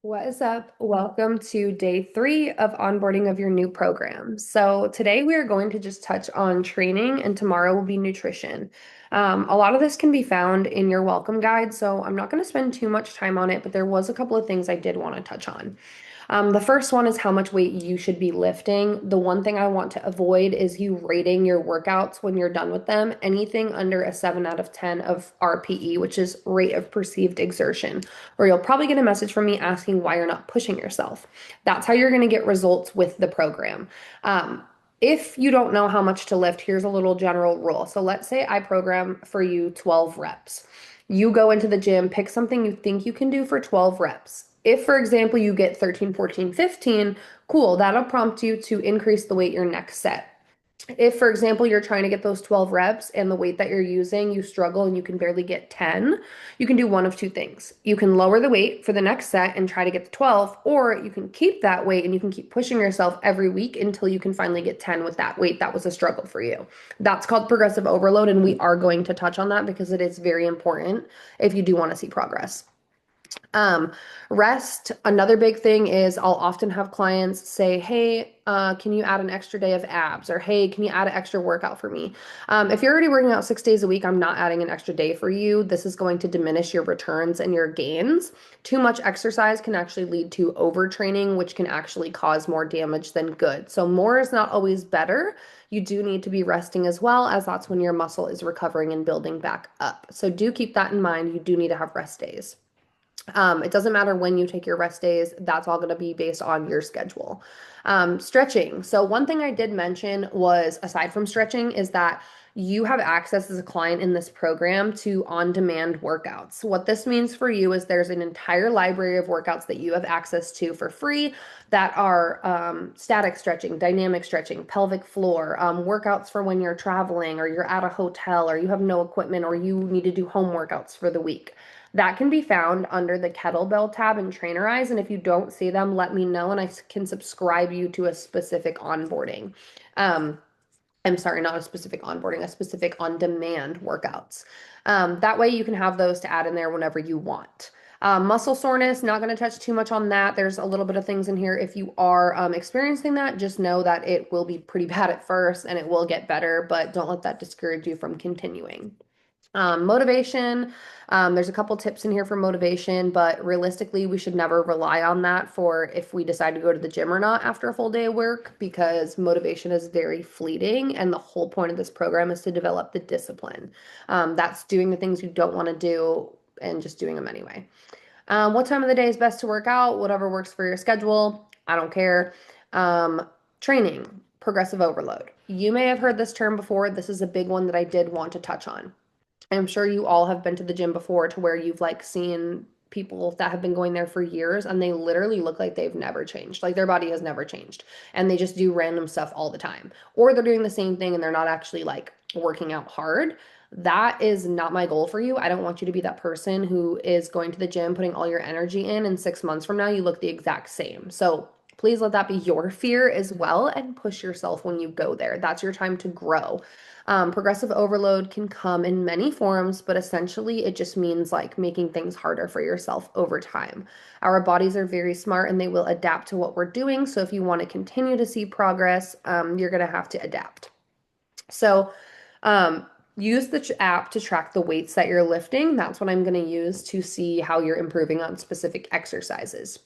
What is up? Welcome to day 3 of onboarding of your new program. So, today we are going to just touch on training, and tomorrow will be nutrition. A lot of this can be found in your welcome guide, so I'm not going to spend too much time on it, but there was a couple of things I did want to touch on. The first one is how much weight you should be lifting. The one thing I want to avoid is you rating your workouts when you're done with them. Anything under a 7 out of 10 of RPE, which is rate of perceived exertion, or you'll probably get a message from me asking why you're not pushing yourself. That's how you're going to get results with the program. If you don't know how much to lift, here's a little general rule. So let's say I program for you 12 reps. You go into the gym, pick something you think you can do for 12 reps. If, for example, you get 13, 14, 15, cool, that'll prompt you to increase the weight your next set. If, for example, you're trying to get those 12 reps and the weight that you're using, you struggle and you can barely get 10, you can do one of two things. You can lower the weight for the next set and try to get to 12, or you can keep that weight and you can keep pushing yourself every week until you can finally get 10 with that weight that was a struggle for you. That's called progressive overload, and we are going to touch on that because it is very important if you do want to see progress. Um, Rest, another big thing is I'll often have clients say, hey, can you add an extra day of abs? Or hey, can you add an extra workout for me? If you're already working out 6 days a week, I'm not adding an extra day for you. This is going to diminish your returns and your gains. Too much exercise can actually lead to overtraining, which can actually cause more damage than good. So more is not always better. You do need to be resting as well, as that's when your muscle is recovering and building back up. So do keep that in mind. You do need to have rest days. It doesn't matter when you take your rest days, that's all going to be based on your schedule. Stretching. So, one thing I did mention was aside from stretching, is that you have access as a client in this program to on demand workouts. What this means for you is there's an entire library of workouts that you have access to for free that are static stretching, dynamic stretching, pelvic floor, workouts for when you're traveling or you're at a hotel or you have no equipment or you need to do home workouts for the week. That can be found under the kettlebell tab in Trainerize. And if you don't see them, let me know and I can subscribe you to a specific onboarding. Um, I'm sorry, not a specific onboarding, a specific on-demand workouts. That way you can have those to add in there whenever you want. Muscle soreness, not going to touch too much on that. There's a little bit of things in here. If you are experiencing that, just know that it will be pretty bad at first and it will get better, but don't let that discourage you from continuing. Motivation, there's a couple tips in here for motivation, but realistically, we should never rely on that for if we decide to go to the gym or not after a full day of work because motivation is very fleeting. And the whole point of this program is to develop the discipline. That's doing the things you don't want to do and just doing them anyway. What time of the day is best to work out? Whatever works for your schedule. I don't care. Training, progressive overload. You may have heard this term before. This is a big one that I did want to touch on. I'm sure you all have been to the gym before to where you've like seen people that have been going there for years and they literally look like they've never changed. Like their body has never changed and they just do random stuff all the time. Or they're doing the same thing and they're not actually like working out hard. That is not my goal for you. I don't want you to be that person who is going to the gym, putting all your energy in, and 6 months from now you look the exact same. So please let that be your fear as well and push yourself when you go there. That's your time to grow. Progressive overload can come in many forms, but essentially it just means like making things harder for yourself over time. Our bodies are very smart and they will adapt to what we're doing. So if you want to continue to see progress, you're going to have to adapt. So, use the app to track the weights that you're lifting. That's what I'm going to use to see how you're improving on specific exercises.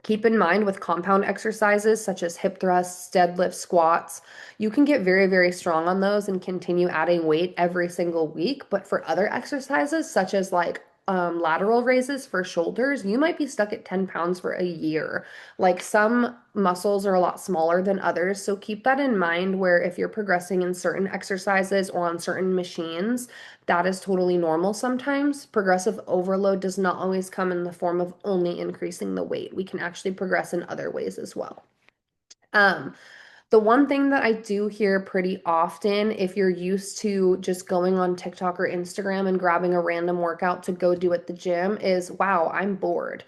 Keep in mind with compound exercises such as hip thrusts, deadlifts, squats, you can get very, very strong on those and continue adding weight every single week. But for other exercises, such as like lateral raises for shoulders, you might be stuck at 10 pounds for a year. Like some muscles are a lot smaller than others. So keep that in mind where if you're progressing in certain exercises or on certain machines, that is totally normal sometimes. Progressive overload does not always come in the form of only increasing the weight. We can actually progress in other ways as well. Um, the one thing that I do hear pretty often, if you're used to just going on TikTok or Instagram and grabbing a random workout to go do at the gym, is wow, I'm bored.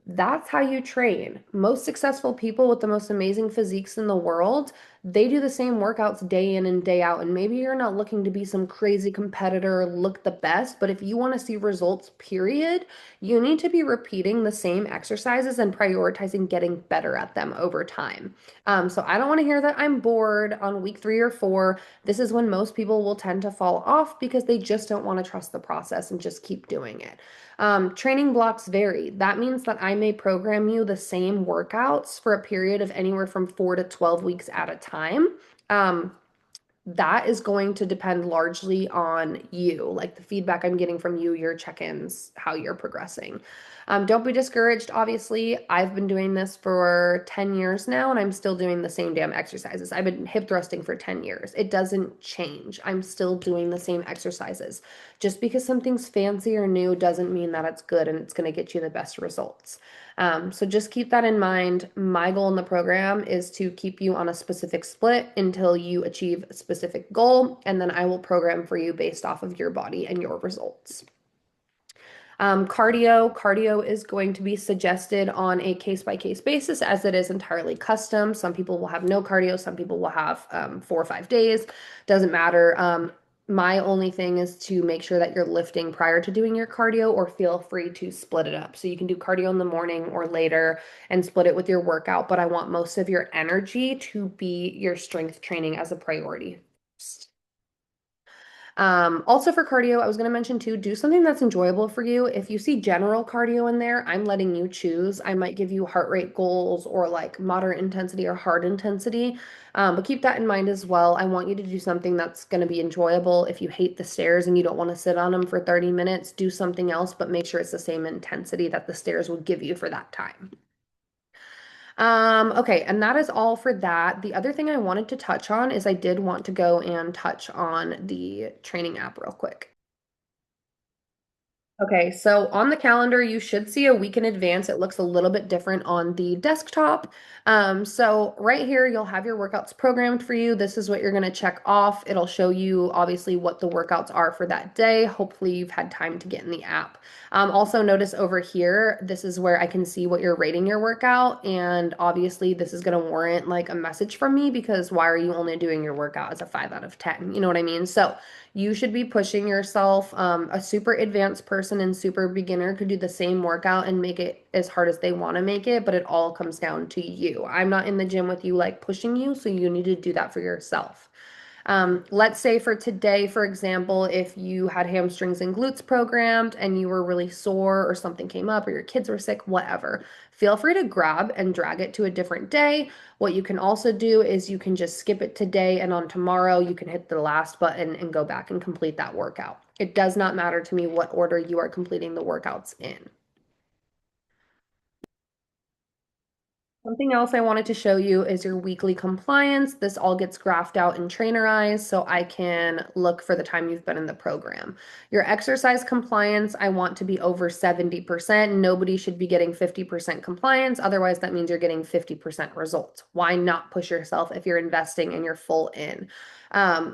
That's how you train. Most successful people with the most amazing physiques in the world, they do the same workouts day in and day out. And maybe you're not looking to be some crazy competitor, look the best, but if you want to see results, period, you need to be repeating the same exercises and prioritizing getting better at them over time. So I don't want to hear that I'm bored on week 3 or 4. This is when most people will tend to fall off because they just don't want to trust the process and just keep doing it. Training blocks vary. That means that I may program you the same workouts for a period of anywhere from 4 to 12 weeks at a time. Um, that is going to depend largely on you, like the feedback I'm getting from you, your check-ins, how you're progressing. Don't be discouraged. Obviously, I've been doing this for 10 years now, and I'm still doing the same damn exercises. I've been hip thrusting for 10 years. It doesn't change. I'm still doing the same exercises. Just because something's fancy or new doesn't mean that it's good and it's going to get you the best results. So just keep that in mind. My goal in the program is to keep you on a specific split until you achieve a specific goal, and then I will program for you based off of your body and your results. Cardio is going to be suggested on a case-by-case basis as it is entirely custom. Some people will have no cardio, some people will have 4 or 5 days. Doesn't matter. My only thing is to make sure that you're lifting prior to doing your cardio, or feel free to split it up. So you can do cardio in the morning or later and split it with your workout, but I want most of your energy to be your strength training as a priority. Also for cardio, I was going to mention too, do something that's enjoyable for you. If you see general cardio in there, I'm letting you choose. I might give you heart rate goals or like moderate intensity or hard intensity. But keep that in mind as well. I want you to do something that's going to be enjoyable. If you hate the stairs and you don't want to sit on them for 30 minutes, do something else, but make sure it's the same intensity that the stairs will give you for that time. Okay, and that is all for that. The other thing I wanted to touch on is I did want to go and touch on the training app real quick. Okay, so on the calendar, you should see a week in advance. It looks a little bit different on the desktop. So right here, you'll have your workouts programmed for you. This is what you're going to check off. It'll show you obviously what the workouts are for that day. Hopefully you've had time to get in the app. Also notice over here, this is where I can see what you're rating your workout. And obviously this is going to warrant like a message from me, because why are you only doing your workout as a 5 out of 10? You know what I mean? So you should be pushing yourself. A super advanced person and super beginner could do the same workout and make it as hard as they want to make it, but it all comes down to you. I'm not in the gym with you like pushing you, so you need to do that for yourself. Let's say for today, for example, if you had hamstrings and glutes programmed and you were really sore or something came up or your kids were sick, whatever, feel free to grab and drag it to a different day. What you can also do is you can just skip it today, and on tomorrow you can hit the last button and go back and complete that workout. It does not matter to me what order you are completing the workouts in. Something else I wanted to show you is your weekly compliance. This all gets graphed out in Trainerize so I can look for the time you've been in the program. Your exercise compliance, I want to be over 70%. Nobody should be getting 50% compliance. Otherwise, that means you're getting 50% results. Why not push yourself if you're investing and you're full in?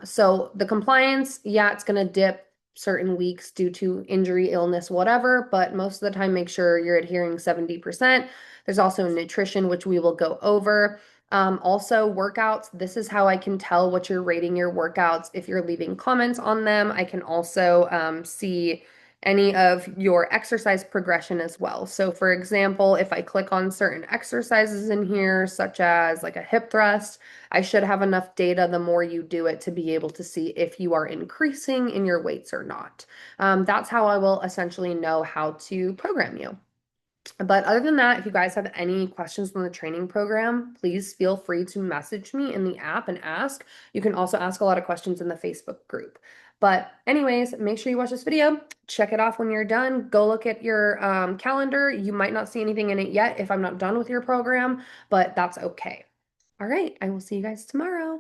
So the compliance, yeah, it's going to dip certain weeks due to injury, illness, whatever, but most of the time, make sure you're adhering 70%. There's also nutrition, which we will go over. Also, workouts. This is how I can tell what you're rating your workouts. If you're leaving comments on them, I can also see any of your exercise progression as well. So, for example, if I click on certain exercises in here, such as like a hip thrust, I should have enough data the more you do it to be able to see if you are increasing in your weights or not. That's how I will essentially know how to program you. But other than that, if you guys have any questions on the training program, please feel free to message me in the app and ask. You can also ask a lot of questions in the Facebook group. But anyways, make sure you watch this video, check it off when you're done, go look at your calendar. You might not see anything in it yet if I'm not done with your program, but that's okay. All right, I will see you guys tomorrow.